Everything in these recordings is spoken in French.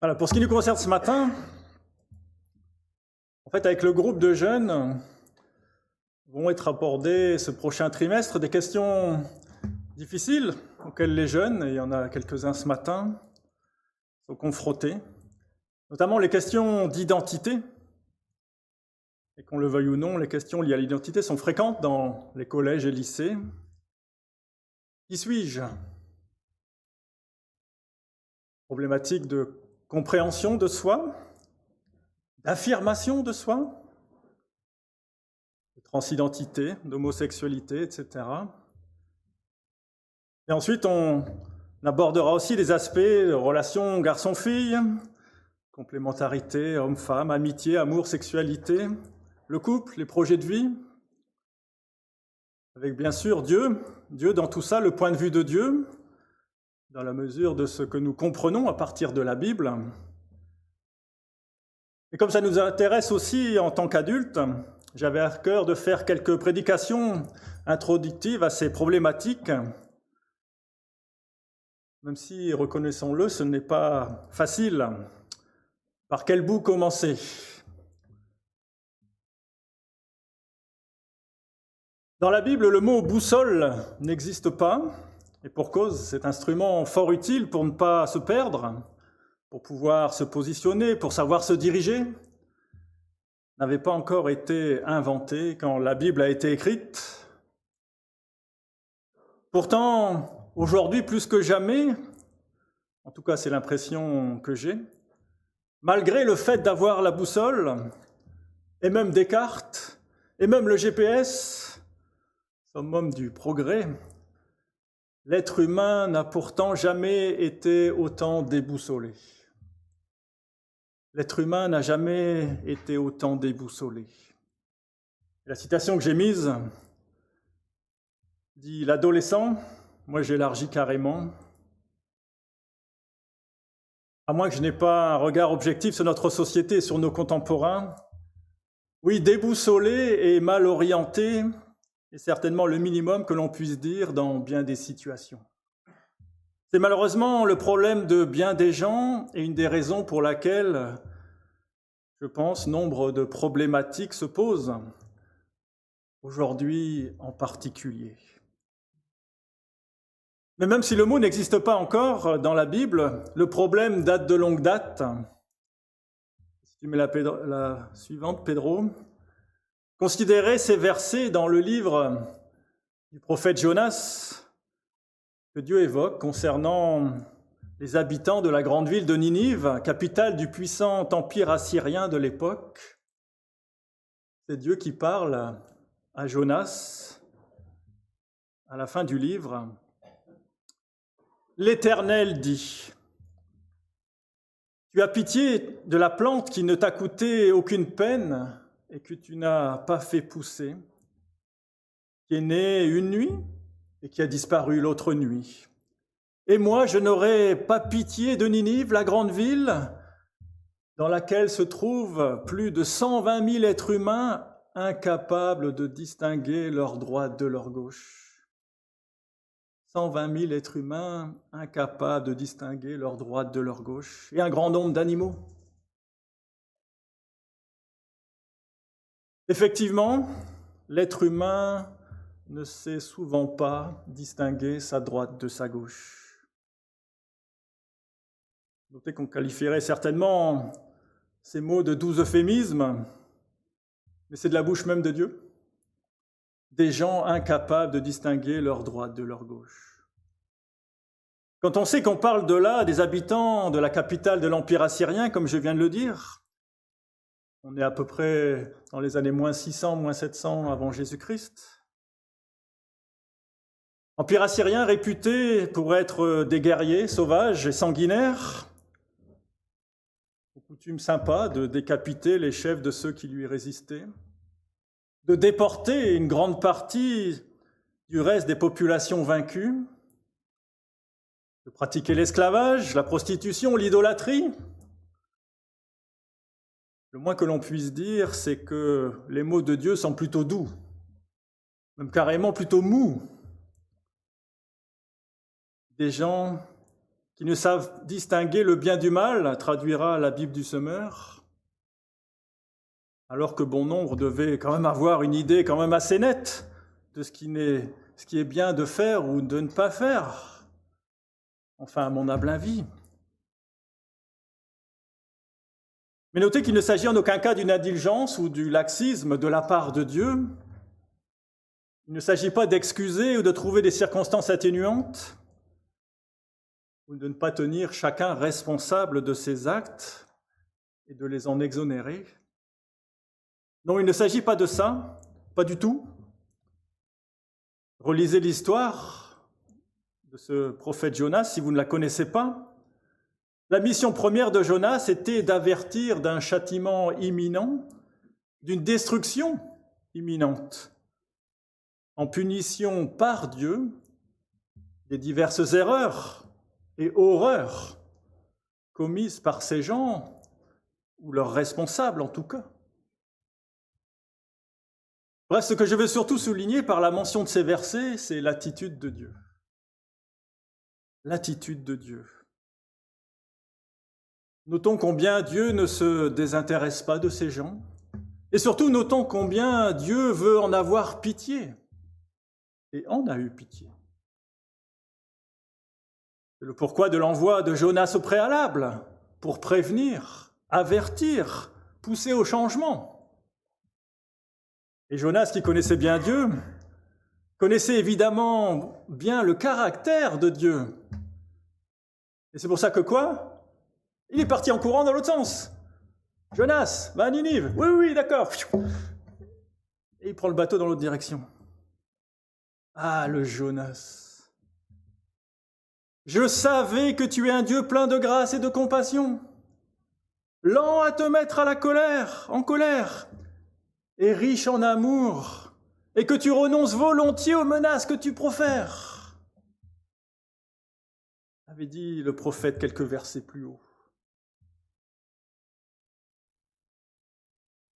Voilà, pour ce qui nous concerne ce matin, en fait, avec le groupe de jeunes, vont être abordées ce prochain trimestre des questions difficiles auxquelles les jeunes, et il y en a quelques-uns ce matin, sont confrontés, notamment les questions d'identité. Et qu'on le veuille ou non, les questions liées à l'identité sont fréquentes dans les collèges et lycées. Qui suis-je? Problématique de compréhension de soi, d'affirmation de soi, de transidentité, d'homosexualité, etc. Et ensuite, on abordera aussi les aspects de relations garçon-fille, complémentarité, homme-femme, amitié, amour, sexualité, le couple, les projets de vie, avec bien sûr Dieu dans tout ça, le point de vue de Dieu, dans la mesure de ce que nous comprenons à partir de la Bible. Et comme ça nous intéresse aussi en tant qu'adultes, j'avais à cœur de faire quelques prédications introductives à ces problématiques, même si, reconnaissons-le, ce n'est pas facile. Par quel bout commencer? Dans la Bible, le mot boussole n'existe pas, et pour cause, cet instrument fort utile pour ne pas se perdre, pour pouvoir se positionner, pour savoir se diriger, n'avait pas encore été inventé quand la Bible a été écrite. Pourtant, aujourd'hui, plus que jamais, en tout cas c'est l'impression que j'ai, malgré le fait d'avoir la boussole, et même des cartes, et même le GPS, summum du progrès, l'être humain n'a pourtant jamais été autant déboussolé. L'être humain n'a jamais été autant déboussolé. La citation que j'ai mise dit « L'adolescent », moi j'élargis carrément, à moins que je n'ai pas un regard objectif sur notre société et sur nos contemporains, oui, déboussolé et mal orienté est certainement le minimum que l'on puisse dire dans bien des situations. C'est malheureusement le problème de bien des gens et une des raisons pour laquelle, je pense, nombre de problématiques se posent, aujourd'hui en particulier. Mais même si le mot n'existe pas encore dans la Bible, le problème date de longue date. Si tu mets la suivante, Pedro. Considérez ces versets dans le livre du prophète Jonas que Dieu évoque concernant les habitants de la grande ville de Ninive, capitale du puissant empire assyrien de l'époque. C'est Dieu qui parle à Jonas à la fin du livre. L'Éternel dit, « Tu as pitié de la plante qui ne t'a coûté aucune peine et que tu n'as pas fait pousser, qui est née une nuit et qui a disparu l'autre nuit. Et moi, je n'aurai pas pitié de Ninive, la grande ville, dans laquelle se trouvent plus de 120 000 êtres humains incapables de distinguer leur droite de leur gauche. 120 000 êtres humains incapables de distinguer leur droite de leur gauche, et un grand nombre d'animaux. Effectivement, l'être humain ne sait souvent pas distinguer sa droite de sa gauche. Notez qu'on qualifierait certainement ces mots de doux euphémismes, mais c'est de la bouche même de Dieu. Des gens incapables de distinguer leur droite de leur gauche. Quand on sait qu'on parle de là des habitants de la capitale de l'Empire assyrien, comme je viens de le dire, on est à peu près dans les années moins 600, moins 700 avant Jésus-Christ. Empire assyrien réputé pour être des guerriers sauvages et sanguinaires, aux coutumes sympas de décapiter les chefs de ceux qui lui résistaient, de déporter une grande partie du reste des populations vaincues, de pratiquer l'esclavage, la prostitution, l'idolâtrie. Le moins que l'on puisse dire, c'est que les mots de Dieu sont plutôt doux, même carrément plutôt mous. Des gens qui ne savent distinguer le bien du mal, traduira la Bible du semeur, alors que bon nombre devaient quand même avoir une idée quand même assez nette de ce qui est bien de faire ou de ne pas faire, enfin à mon humble avis. Mais notez qu'il ne s'agit en aucun cas d'une indulgence ou du laxisme de la part de Dieu. Il ne s'agit pas d'excuser ou de trouver des circonstances atténuantes ou de ne pas tenir chacun responsable de ses actes et de les en exonérer. Non, il ne s'agit pas de ça, pas du tout. Relisez l'histoire de ce prophète Jonas si vous ne la connaissez pas. La mission première de Jonas était d'avertir d'un châtiment imminent, d'une destruction imminente, en punition par Dieu des diverses erreurs et horreurs commises par ces gens, ou leurs responsables en tout cas. Bref, ce que je veux surtout souligner par la mention de ces versets, c'est l'attitude de Dieu. L'attitude de Dieu. Notons combien Dieu ne se désintéresse pas de ces gens, et surtout notons combien Dieu veut en avoir pitié, et en a eu pitié. C'est le pourquoi de l'envoi de Jonas au préalable, pour prévenir, avertir, pousser au changement. Et Jonas, qui connaissait bien Dieu, connaissait évidemment bien le caractère de Dieu. Et c'est pour ça que quoi ? Il est parti en courant dans l'autre sens. Jonas, va à Ninive. Oui, d'accord. Et il prend le bateau dans l'autre direction. Ah, le Jonas. Je savais que tu es un Dieu plein de grâce et de compassion, lent à te mettre à la colère, en colère, et riche en amour, et que tu renonces volontiers aux menaces que tu profères. Avait dit le prophète quelques versets plus haut.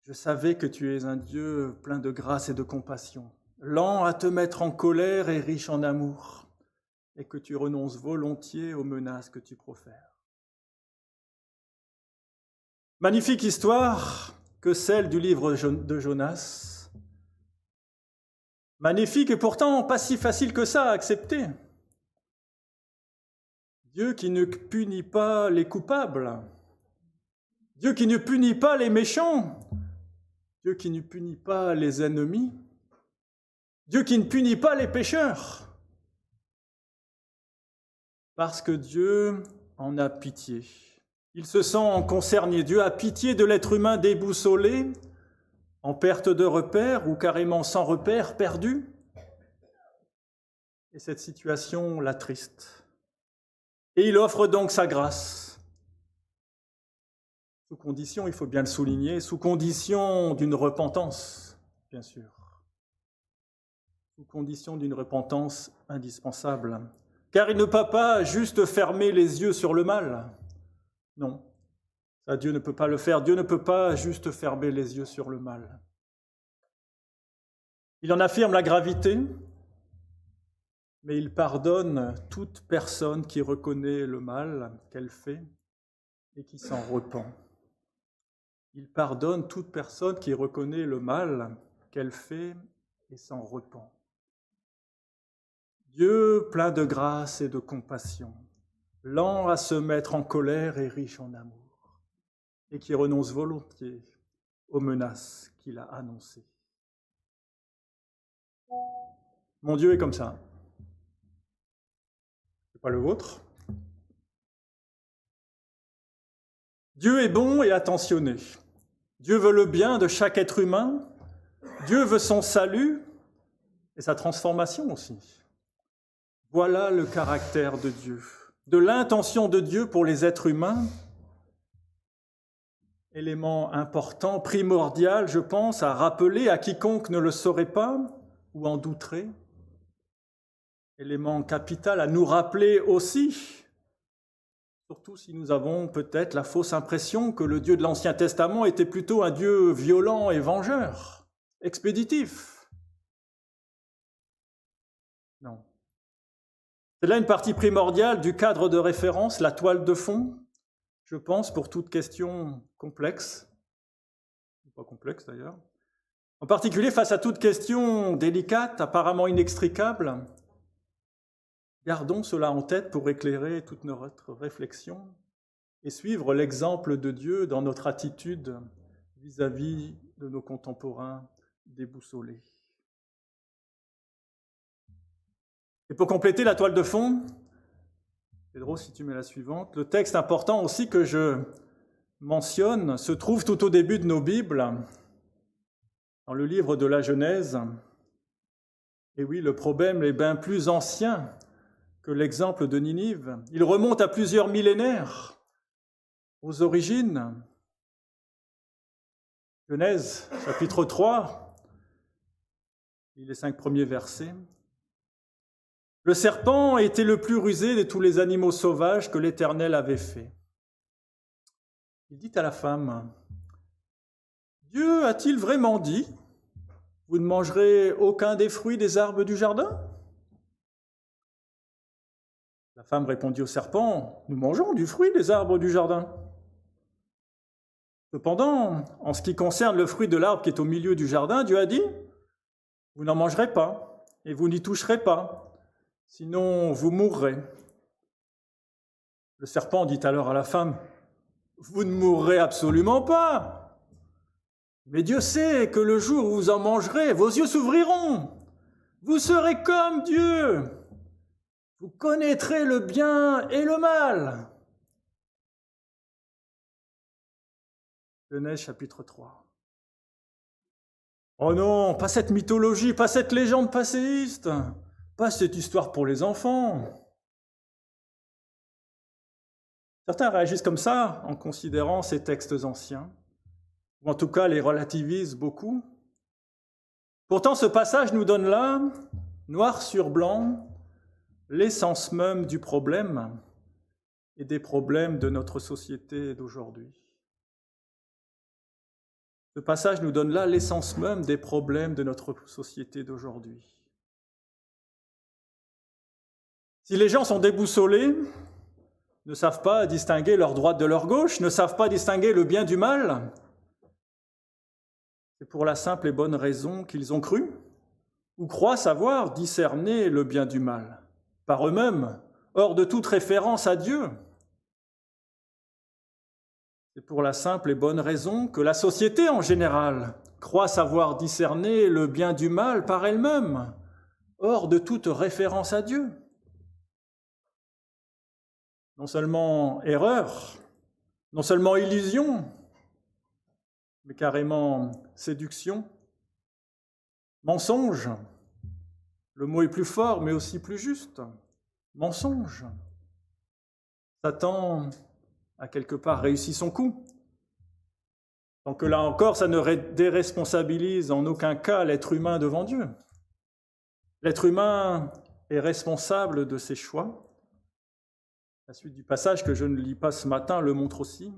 Je savais que tu es un Dieu plein de grâce et de compassion, lent à te mettre en colère et riche en amour, et que tu renonces volontiers aux menaces que tu profères. Magnifique histoire que celle du livre de Jonas. Magnifique et pourtant pas si facile que ça à accepter. Dieu qui ne punit pas les coupables, Dieu qui ne punit pas les méchants, Dieu qui ne punit pas les ennemis, Dieu qui ne punit pas les pécheurs, parce que Dieu en a pitié. Il se sent concerné. Dieu a pitié de l'être humain déboussolé, en perte de repère ou carrément sans repère, perdu. Et cette situation l'attriste. Et il offre donc sa grâce. Sous condition, il faut bien le souligner, sous condition d'une repentance, bien sûr. Sous condition d'une repentance indispensable. Car il ne peut pas juste fermer les yeux sur le mal. Non, ça Dieu ne peut pas le faire. Dieu ne peut pas juste fermer les yeux sur le mal. Il en affirme la gravité, mais il pardonne toute personne qui reconnaît le mal qu'elle fait et qui s'en repent. Il pardonne toute personne qui reconnaît le mal qu'elle fait et s'en repent. Dieu plein de grâce et de compassion, lent à se mettre en colère et riche en amour, et qui renonce volontiers aux menaces qu'il a annoncées. Mon Dieu est comme ça. C'est pas le vôtre. Dieu est bon et attentionné. Dieu veut le bien de chaque être humain. Dieu veut son salut et sa transformation aussi. Voilà le caractère de Dieu, de l'intention de Dieu pour les êtres humains. Élément important, primordial, je pense, à rappeler à quiconque ne le saurait pas ou en douterait. Élément capital à nous rappeler aussi, surtout si nous avons peut-être la fausse impression que le Dieu de l'Ancien Testament était plutôt un Dieu violent et vengeur, expéditif. Non. C'est là une partie primordiale du cadre de référence, la toile de fond, je pense, pour toute question complexe, pas complexe d'ailleurs, en particulier face à toute question délicate, apparemment inextricable. Gardons cela en tête pour éclairer toute notre réflexion et suivre l'exemple de Dieu dans notre attitude vis-à-vis de nos contemporains déboussolés. Et pour compléter la toile de fond, Pedro, si tu mets la suivante, le texte important aussi que je mentionne se trouve tout au début de nos Bibles, dans le livre de la Genèse. Et oui, le problème est bien plus ancien que l'exemple de Ninive. Il remonte à plusieurs millénaires, aux origines. Genèse, chapitre 3, les 5 premiers versets. Le serpent était le plus rusé de tous les animaux sauvages que l'Éternel avait fait. Il dit à la femme, « Dieu a-t-il vraiment dit, vous ne mangerez aucun des fruits des arbres du jardin ?» La femme répondit au serpent, « Nous mangeons du fruit des arbres du jardin. » Cependant, en ce qui concerne le fruit de l'arbre qui est au milieu du jardin, Dieu a dit, « Vous n'en mangerez pas, et vous n'y toucherez pas. Sinon, vous mourrez. » Le serpent dit alors à la femme, « Vous ne mourrez absolument pas. Mais Dieu sait que le jour où vous en mangerez, vos yeux s'ouvriront. Vous serez comme Dieu. Vous connaîtrez le bien et le mal. » Genèse chapitre 3. Oh non, pas cette mythologie, pas cette légende passéiste. Pas cette histoire pour les enfants. Certains réagissent comme ça en considérant ces textes anciens, ou en tout cas les relativisent beaucoup. Pourtant, ce passage nous donne là, noir sur blanc, l'essence même du problème et des problèmes de notre société d'aujourd'hui. Ce passage nous donne là l'essence même des problèmes de notre société d'aujourd'hui. Si les gens sont déboussolés, ne savent pas distinguer leur droite de leur gauche, ne savent pas distinguer le bien du mal, c'est pour la simple et bonne raison qu'ils ont cru ou croient savoir discerner le bien du mal, par eux-mêmes, hors de toute référence à Dieu. C'est pour la simple et bonne raison que la société en général croit savoir discerner le bien du mal par elle-même, hors de toute référence à Dieu. Non seulement erreur, non seulement illusion, mais carrément séduction, mensonge. Le mot est plus fort, mais aussi plus juste. Mensonge. Satan a quelque part réussi son coup. Donc là encore, ça ne déresponsabilise en aucun cas l'être humain devant Dieu. L'être humain est responsable de ses choix. La suite du passage que je ne lis pas ce matin le montre aussi.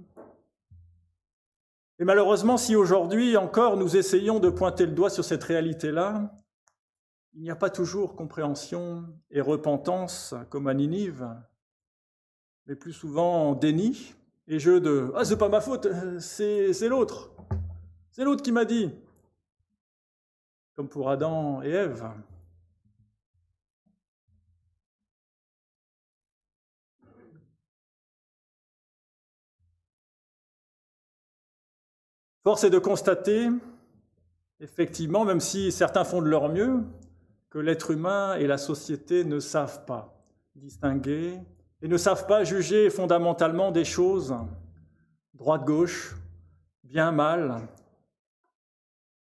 Et malheureusement, si aujourd'hui encore nous essayons de pointer le doigt sur cette réalité-là, il n'y a pas toujours compréhension et repentance comme à Ninive, mais plus souvent déni et jeu de « Ah, c'est pas ma faute, c'est l'autre. C'est l'autre qui m'a dit. » Comme pour Adam et Ève. Force est de constater, effectivement, même si certains font de leur mieux, que l'être humain et la société ne savent pas distinguer et ne savent pas juger fondamentalement des choses, droite-gauche, bien-mal.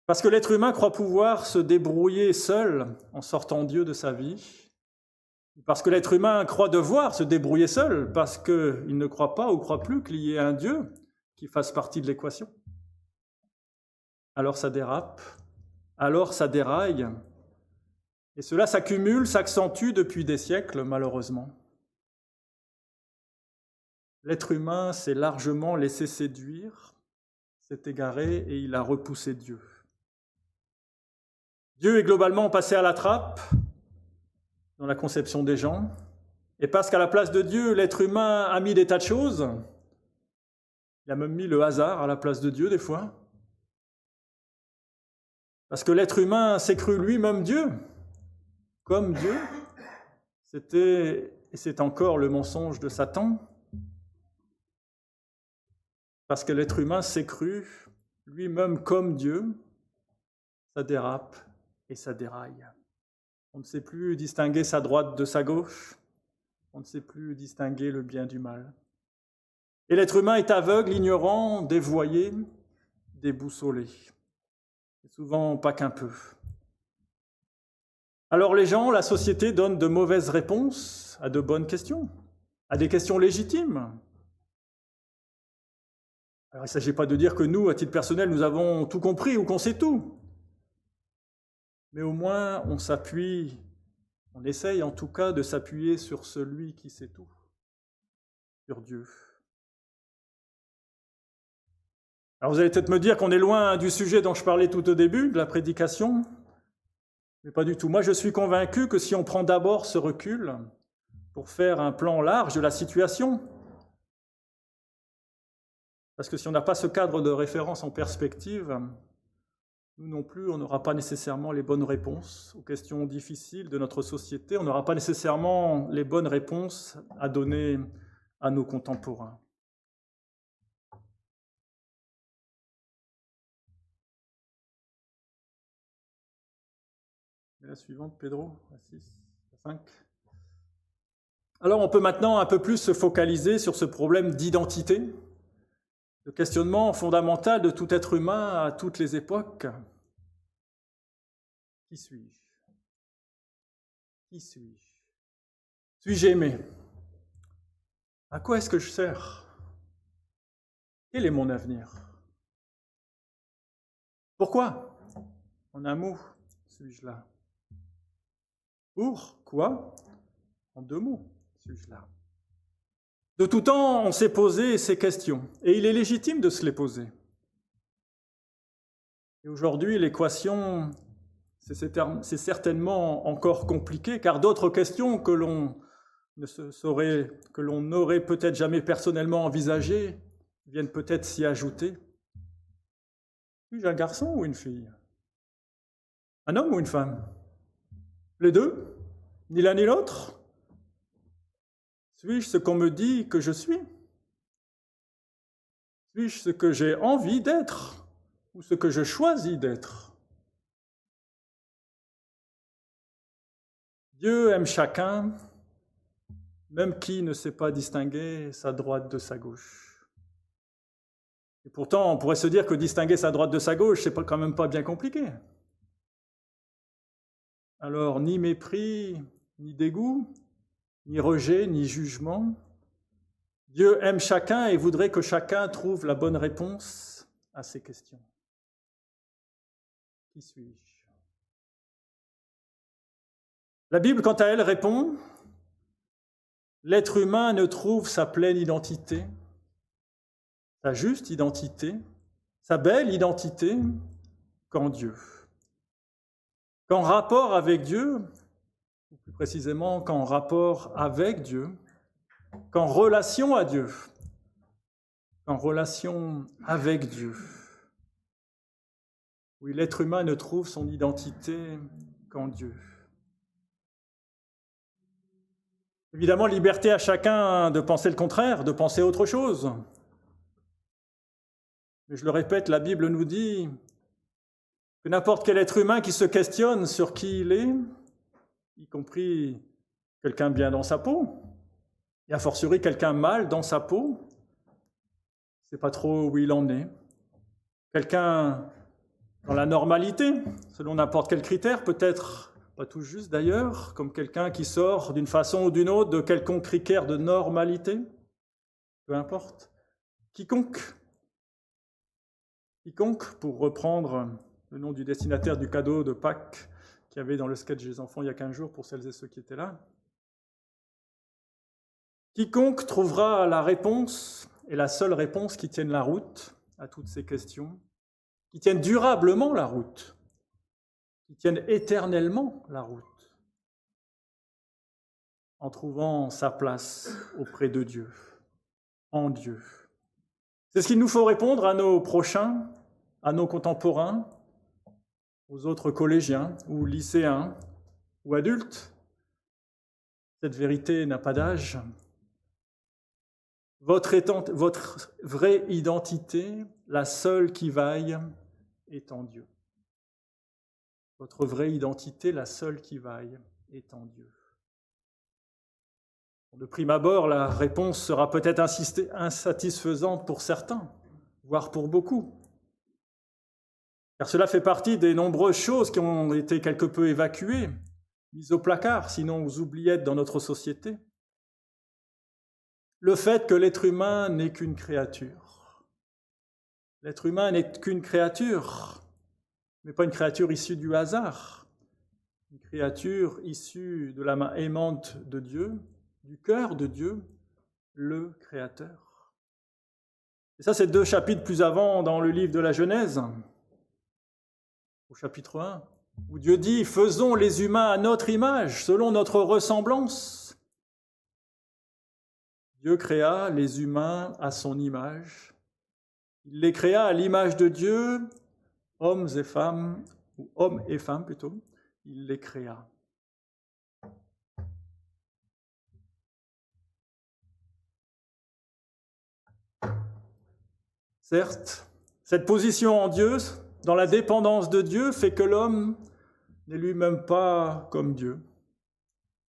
Parce que l'être humain croit pouvoir se débrouiller seul en sortant Dieu de sa vie. Parce que l'être humain croit devoir se débrouiller seul, parce qu'il ne croit pas ou croit plus qu'il y ait un Dieu qui fasse partie de l'équation. Alors ça dérape, alors ça déraille, et cela s'accumule, s'accentue depuis des siècles, malheureusement. L'être humain s'est largement laissé séduire, s'est égaré et il a repoussé Dieu. Dieu est globalement passé à la trappe dans la conception des gens, Et parce qu'à la place de Dieu, l'être humain a mis des tas de choses, il a même mis le hasard à la place de Dieu des fois, parce que l'être humain s'est cru lui-même Dieu, comme Dieu, c'était et c'est encore le mensonge de Satan, parce que l'être humain s'est cru lui-même comme Dieu, ça dérape et ça déraille. On ne sait plus distinguer sa droite de sa gauche, on ne sait plus distinguer le bien du mal. Et l'être humain est aveugle, ignorant, dévoyé, déboussolé. Et souvent pas qu'un peu. Alors les gens, la société donne de mauvaises réponses à de bonnes questions, à des questions légitimes. Alors il ne s'agit pas de dire que nous, à titre personnel, nous avons tout compris ou qu'on sait tout. Mais au moins, on s'appuie, on essaye en tout cas de s'appuyer sur celui qui sait tout, sur Dieu. Alors vous allez peut-être me dire qu'on est loin du sujet dont je parlais tout au début, de la prédication, mais pas du tout. Moi, je suis convaincu que si on prend d'abord ce recul pour faire un plan large de la situation, parce que si on n'a pas ce cadre de référence en perspective, nous non plus, on n'aura pas nécessairement les bonnes réponses aux questions difficiles de notre société, on n'aura pas nécessairement les bonnes réponses à donner à nos contemporains. Et la suivante, Pedro, la 6, la 5. Alors on peut maintenant un peu plus se focaliser sur ce problème d'identité, le questionnement fondamental de tout être humain à toutes les époques. Qui suis-je? Qui suis-je? Suis-je aimé? À quoi est-ce que je sers? Quel est mon avenir? Pourquoi? En un mot, suis-je là? Pourquoi? En deux mots, suis-je là? De tout temps, on s'est posé ces questions, et il est légitime de se les poser. Et aujourd'hui, l'équation, c'est certainement encore compliqué, car d'autres questions que l'on n'aurait peut-être jamais personnellement envisagées viennent peut-être s'y ajouter. Suis-je un garçon ou une fille? Un homme ou une femme? Les deux? Ni l'un ni l'autre? Suis-je ce qu'on me dit que je suis? Suis-je ce que j'ai envie d'être ou ce que je choisis d'être? Dieu aime chacun, même qui ne sait pas distinguer sa droite de sa gauche. Et pourtant, on pourrait se dire que distinguer sa droite de sa gauche, c'est quand même pas bien compliqué. Alors, ni mépris, ni dégoût, ni rejet, ni jugement. Dieu aime chacun et voudrait que chacun trouve la bonne réponse à ces questions. Qui suis-je? La Bible, quant à elle, répond « L'être humain ne trouve sa pleine identité, sa juste identité, sa belle identité qu'en Dieu. Qu'en rapport avec Dieu, ou plus précisément qu'en rapport avec Dieu, qu'en relation à Dieu, qu'en relation avec Dieu. Oui, l'être humain ne trouve son identité qu'en Dieu. Évidemment, liberté à chacun de penser le contraire, de penser autre chose. Mais je le répète, la Bible nous dit que n'importe quel être humain qui se questionne sur qui il est, y compris quelqu'un bien dans sa peau, et a fortiori quelqu'un mal dans sa peau, ne sait pas trop où il en est. Quelqu'un dans la normalité, selon n'importe quel critère, peut-être pas tout juste d'ailleurs, comme quelqu'un qui sort d'une façon ou d'une autre de quelconque critère de normalité, peu importe. Quiconque, pour reprendre le nom du destinataire du cadeau de Pâques qu'il y avait dans le sketch des enfants il y a 15 jours pour celles et ceux qui étaient là, quiconque trouvera la réponse, et la seule réponse qui tienne la route à toutes ces questions, qui tienne durablement la route, qui tienne éternellement la route. en trouvant sa place auprès de Dieu, en Dieu. C'est ce qu'il nous faut répondre à nos prochains, à nos contemporains, aux autres collégiens ou lycéens ou adultes. Cette vérité n'a pas d'âge. Votre vraie identité, la seule qui vaille, est en Dieu. Votre vraie identité, la seule qui vaille, est en Dieu. De prime abord, la réponse sera peut-être insatisfaisante pour certains, voire pour beaucoup. Car cela fait partie des nombreuses choses qui ont été quelque peu évacuées, mises au placard, sinon aux oubliettes dans notre société. Le fait que l'être humain n'est qu'une créature. L'être humain n'est qu'une créature, mais pas une créature issue du hasard, une créature issue de la main aimante de Dieu, du cœur de Dieu, le Créateur. Et ça, c'est 2 chapitres plus avant dans le livre de la Genèse, au chapitre 1, où Dieu dit « Faisons les humains à notre image, selon notre ressemblance ». Dieu créa les humains à son image. Il les créa à l'image de Dieu, hommes et femmes, ou hommes et femmes plutôt, il les créa. Certes, cette position en Dieu, dans la dépendance de Dieu, fait que l'homme n'est lui-même pas comme Dieu,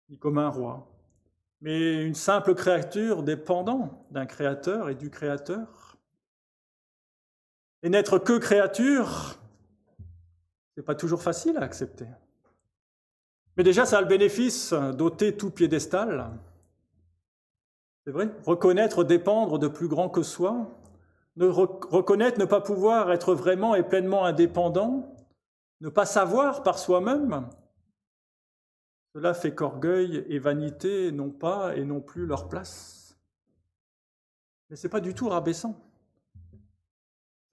ni comme un roi, mais une simple créature dépendant d'un créateur et du créateur. Et n'être que créature, c'est pas toujours facile à accepter. Mais déjà, ça a le bénéfice d'ôter tout piédestal. C'est vrai, reconnaître dépendre de plus grand que soi, reconnaître ne pas pouvoir être vraiment et pleinement indépendant, ne pas savoir par soi-même, cela fait qu'orgueil et vanité n'ont pas et non plus leur place. Mais ce n'est pas du tout rabaissant.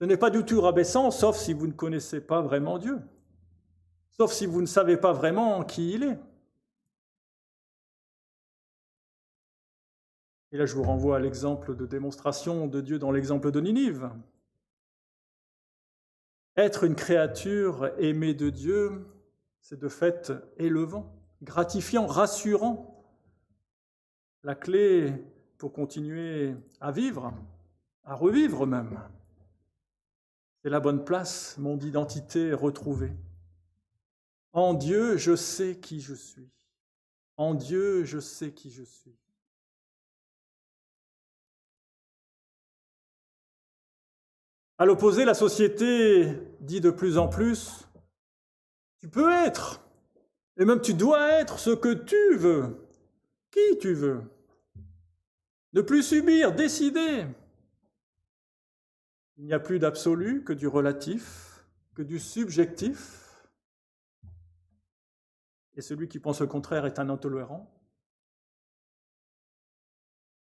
Ce n'est pas du tout rabaissant, sauf si vous ne connaissez pas vraiment Dieu, sauf si vous ne savez pas vraiment qui il est. Et là, je vous renvoie à l'exemple de démonstration de Dieu dans l'exemple de Ninive. Être une créature aimée de Dieu, c'est de fait élevant, gratifiant, rassurant. La clé pour continuer à vivre, à revivre même, c'est la bonne place, mon identité retrouvée. En Dieu, je sais qui je suis. En Dieu, je sais qui je suis. À l'opposé, la société dit de plus en plus, tu peux être, et même tu dois être ce que tu veux, qui tu veux. Ne plus subir, décider. Il n'y a plus d'absolu que du relatif, que du subjectif. Et celui qui pense le contraire est un intolérant.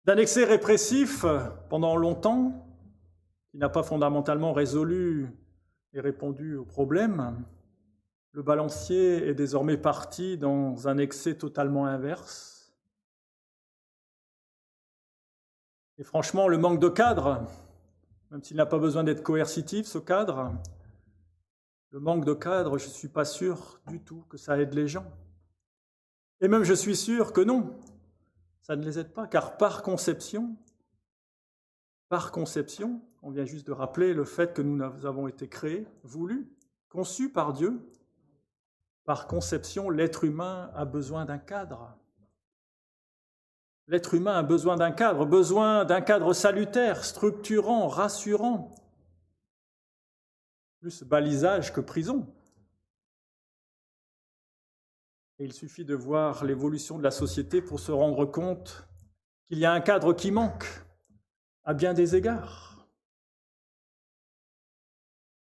D'un excès répressif pendant longtemps, qui n'a pas fondamentalement résolu et répondu aux problèmes, le balancier est désormais parti dans un excès totalement inverse. Et franchement, le manque de cadre, même s'il n'a pas besoin d'être coercitif, ce cadre, le manque de cadre, je ne suis pas sûr du tout que ça aide les gens. Et même je suis sûr que non, ça ne les aide pas, car par conception, on vient juste de rappeler le fait que nous avons été créés, voulus, conçus par Dieu. Par conception, l'être humain a besoin d'un cadre. L'être humain a besoin d'un cadre salutaire, structurant, rassurant, plus balisage que prison. Et il suffit de voir l'évolution de la société pour se rendre compte qu'il y a un cadre qui manque à bien des égards.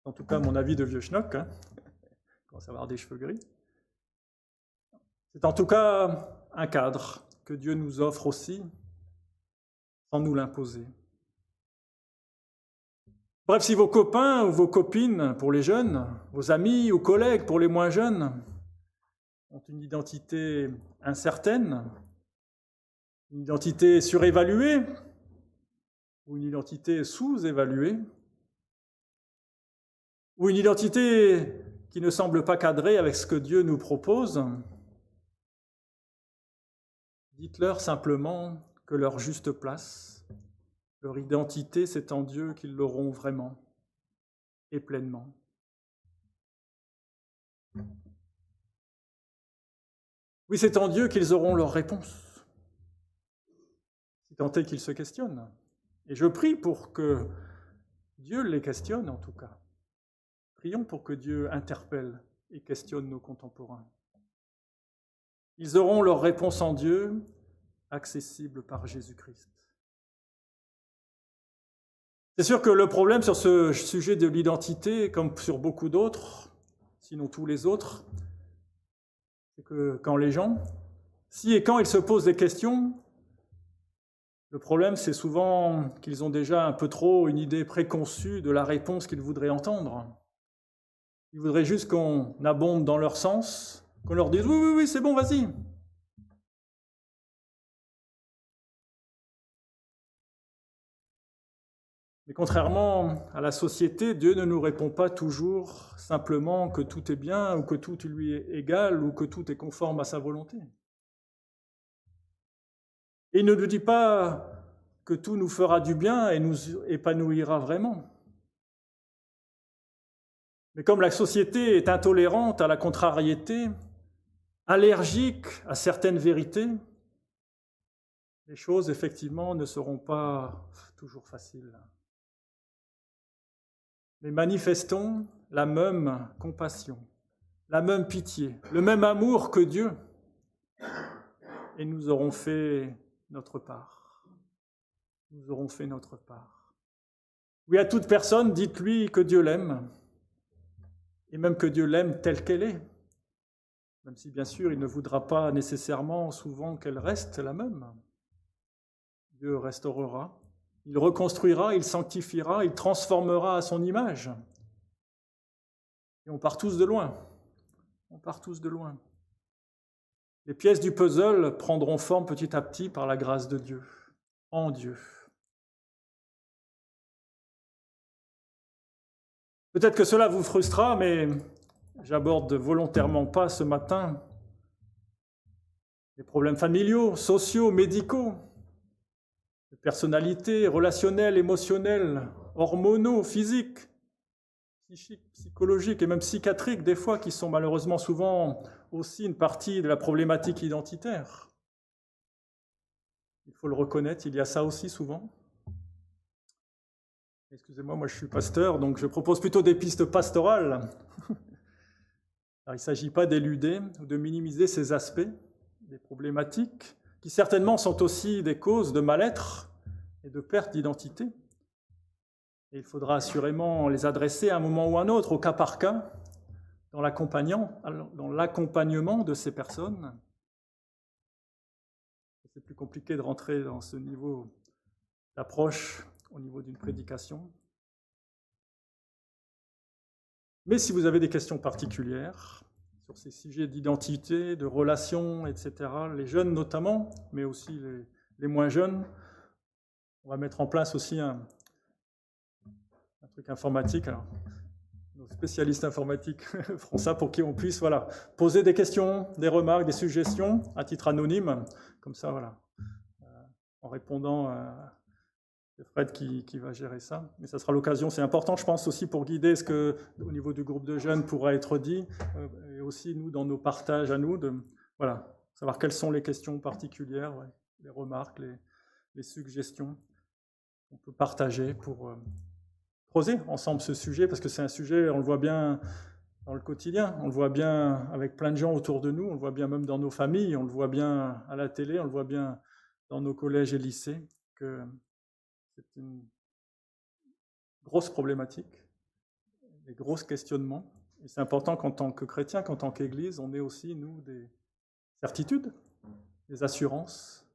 En tout cas, mon avis de vieux schnock, il commence à avoir des cheveux gris. C'est en tout cas un cadre que Dieu nous offre aussi, sans nous l'imposer. Bref, si vos copains ou vos copines pour les jeunes, vos amis ou collègues pour les moins jeunes, ont une identité incertaine, Une identité surévaluée ou une identité sous-évaluée, ou une identité qui ne semble pas cadrer avec ce que Dieu nous propose. Dites-leur simplement que leur juste place, leur identité, c'est en Dieu qu'ils l'auront vraiment et pleinement. Oui, c'est en Dieu qu'ils auront leur réponse, si tant est qu'ils se questionnent. Et je prie pour que Dieu les questionne, en tout cas. Prions pour que Dieu interpelle et questionne nos contemporains. Ils auront leur réponse en Dieu, accessible par Jésus-Christ. C'est sûr que le problème sur ce sujet de l'identité, comme sur beaucoup d'autres, sinon tous les autres, c'est que quand les gens, si et quand ils se posent des questions, le problème c'est souvent qu'ils ont déjà un peu trop une idée préconçue de la réponse qu'ils voudraient entendre. Ils voudraient juste qu'on abonde dans leur sens, qu'on leur dise « oui, c'est bon, vas-y ». Mais contrairement à la société, Dieu ne nous répond pas toujours simplement que tout est bien ou que tout lui est égal ou que tout est conforme à sa volonté. Et il ne nous dit pas que tout nous fera du bien et nous épanouira vraiment. Mais comme la société est intolérante à la contrariété, allergique à certaines vérités, les choses effectivement ne seront pas toujours faciles. Mais manifestons la même compassion, la même pitié, le même amour que Dieu, et nous aurons fait notre part. Nous aurons fait notre part. Oui, à toute personne, dites-lui que Dieu l'aime, et même que Dieu l'aime telle qu'elle est, même si bien sûr il ne voudra pas nécessairement souvent qu'elle reste la même. Dieu restaurera, il reconstruira, il sanctifiera, il transformera à son image. Et on part tous de loin. On part tous de loin. Les pièces du puzzle prendront forme petit à petit par la grâce de Dieu, en Dieu. Peut-être que cela vous frustrera, mais j'aborde volontairement pas ce matin les problèmes familiaux, sociaux, médicaux, de personnalité, relationnels, émotionnels, hormonaux, physiques, psychiques, psychologiques et même psychiatriques, des fois, qui sont malheureusement souvent aussi une partie de la problématique identitaire. Il faut le reconnaître, il y a ça aussi souvent. Excusez-moi, moi je suis pasteur, donc je propose plutôt des pistes pastorales. Alors, il ne s'agit pas d'éluder ou de minimiser ces aspects, des problématiques, qui certainement sont aussi des causes de mal-être et de perte d'identité. Et il faudra assurément les adresser à un moment ou à un autre, au cas par cas, dans l'accompagnement de ces personnes. C'est plus compliqué de rentrer dans ce niveau d'approche au niveau d'une prédication. Mais si vous avez des questions particulières sur ces sujets d'identité, de relations, etc., les jeunes notamment, mais aussi les moins jeunes, on va mettre en place aussi un truc informatique. Alors, nos spécialistes informatiques feront ça pour qu'on puisse poser des questions, des remarques, des suggestions à titre anonyme, comme ça, en répondant c'est Fred qui va gérer ça. Mais ça sera l'occasion, c'est important, je pense, aussi pour guider ce que, au niveau du groupe de jeunes, pourra être dit, et aussi nous, dans nos partages à nous, de savoir quelles sont les questions particulières, les remarques, les suggestions qu'on peut partager pour creuser ensemble ce sujet, parce que c'est un sujet, on le voit bien dans le quotidien, on le voit bien avec plein de gens autour de nous, on le voit bien même dans nos familles, on le voit bien à la télé, on le voit bien dans nos collèges et lycées, que c'est une grosse problématique, des gros questionnements. Et c'est important qu'en tant que chrétien, qu'en tant qu'Église, on ait aussi, nous, des certitudes, des assurances,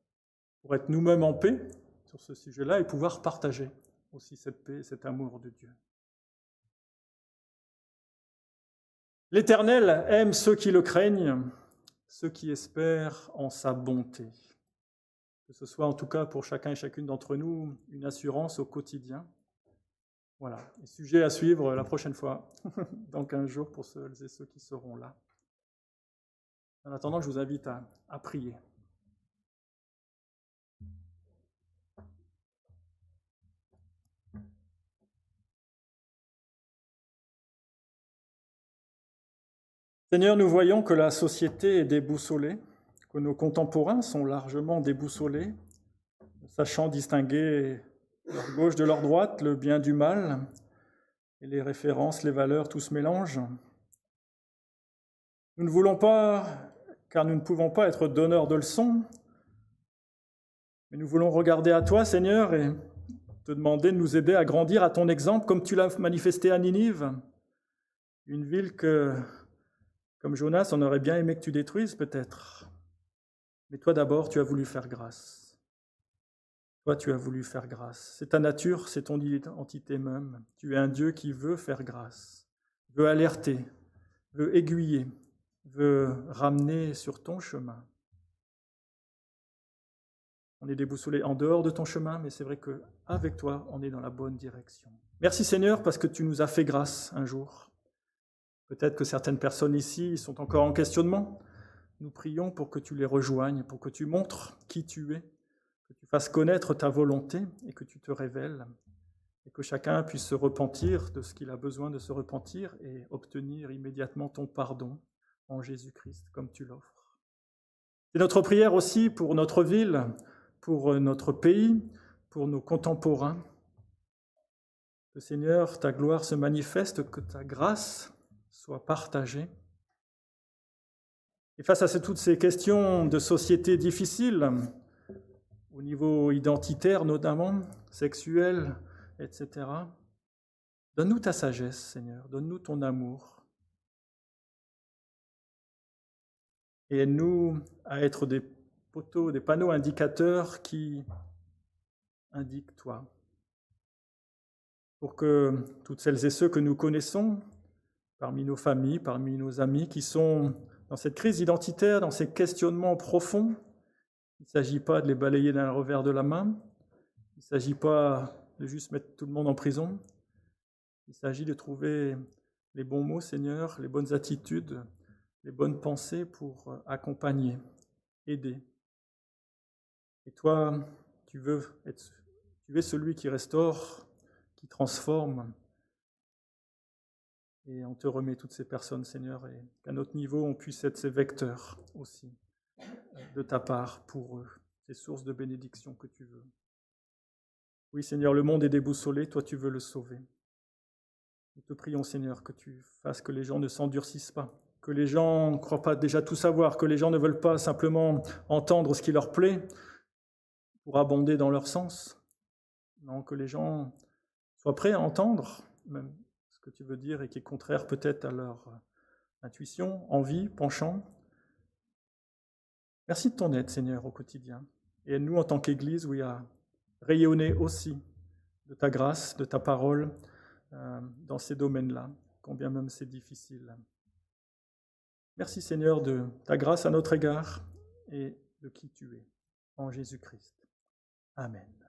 pour être nous-mêmes en paix sur ce sujet-là et pouvoir partager aussi cette paix, cet amour de Dieu. L'Éternel aime ceux qui le craignent, ceux qui espèrent en sa bonté. que ce soit en tout cas pour chacun et chacune d'entre nous une assurance au quotidien. Voilà, et sujet à suivre la prochaine fois, dans 15 jours pour celles et ceux qui seront là. En attendant, je vous invite à prier. Seigneur, nous voyons que la société est déboussolée, que nos contemporains sont largement déboussolés, sachant distinguer leur gauche de leur droite, le bien du mal, et les références, les valeurs, tout se mélange. Nous ne voulons pas, car nous ne pouvons pas être donneurs de leçons, mais nous voulons regarder à toi, Seigneur, et te demander de nous aider à grandir à ton exemple, comme tu l'as manifesté à Ninive, une ville que, comme Jonas, on aurait bien aimé que tu détruises peut-être. Mais toi d'abord, tu as voulu faire grâce. Toi, tu as voulu faire grâce. C'est ta nature, c'est ton identité même. Tu es un Dieu qui veut faire grâce, veut alerter, veut aiguiller, veut ramener sur ton chemin. On est déboussolé en dehors de ton chemin, mais c'est vrai qu'avec toi, on est dans la bonne direction. Merci Seigneur, parce que tu nous as fait grâce un jour. Peut-être que certaines personnes ici sont encore en questionnement. Nous prions pour que tu les rejoignes, pour que tu montres qui tu es, que tu fasses connaître ta volonté et que tu te révèles, et que chacun puisse se repentir de ce qu'il a besoin de se repentir et obtenir immédiatement ton pardon en Jésus-Christ, comme tu l'offres. C'est notre prière aussi pour notre ville, pour notre pays, pour nos contemporains. Que Seigneur, ta gloire se manifeste, que ta grâce soit partagée. Et face à toutes ces questions de société difficiles, au niveau identitaire notamment, sexuel, etc., donne-nous ta sagesse, Seigneur, donne-nous ton amour. Et aide-nous à être des poteaux, des panneaux indicateurs qui indiquent toi. Pour que toutes celles et ceux que nous connaissons, parmi nos familles, parmi nos amis, qui sont dans cette crise identitaire, dans ces questionnements profonds, il ne s'agit pas de les balayer d'un revers de la main, il ne s'agit pas de juste mettre tout le monde en prison, il s'agit de trouver les bons mots, Seigneur, les bonnes attitudes, les bonnes pensées pour accompagner, aider. Et toi, tu es celui qui restaure, qui transforme. Et on te remet toutes ces personnes, Seigneur, et qu'à notre niveau, on puisse être ces vecteurs aussi de ta part pour eux, ces sources de bénédiction que tu veux. Oui, Seigneur, le monde est déboussolé, toi tu veux le sauver. Nous te prions, Seigneur, que tu fasses que les gens ne s'endurcissent pas, que les gens ne croient pas déjà tout savoir, que les gens ne veulent pas simplement entendre ce qui leur plaît pour abonder dans leur sens. Non, que les gens soient prêts à entendre même ce que tu veux dire et qui est contraire peut-être à leur intuition, envie, penchant. Merci de ton aide, Seigneur, au quotidien. Et aide-nous en tant qu'Église, oui, à rayonner aussi de ta grâce, de ta parole dans ces domaines-là, combien même c'est difficile. Merci, Seigneur, de ta grâce à notre égard et de qui tu es, en Jésus-Christ. Amen.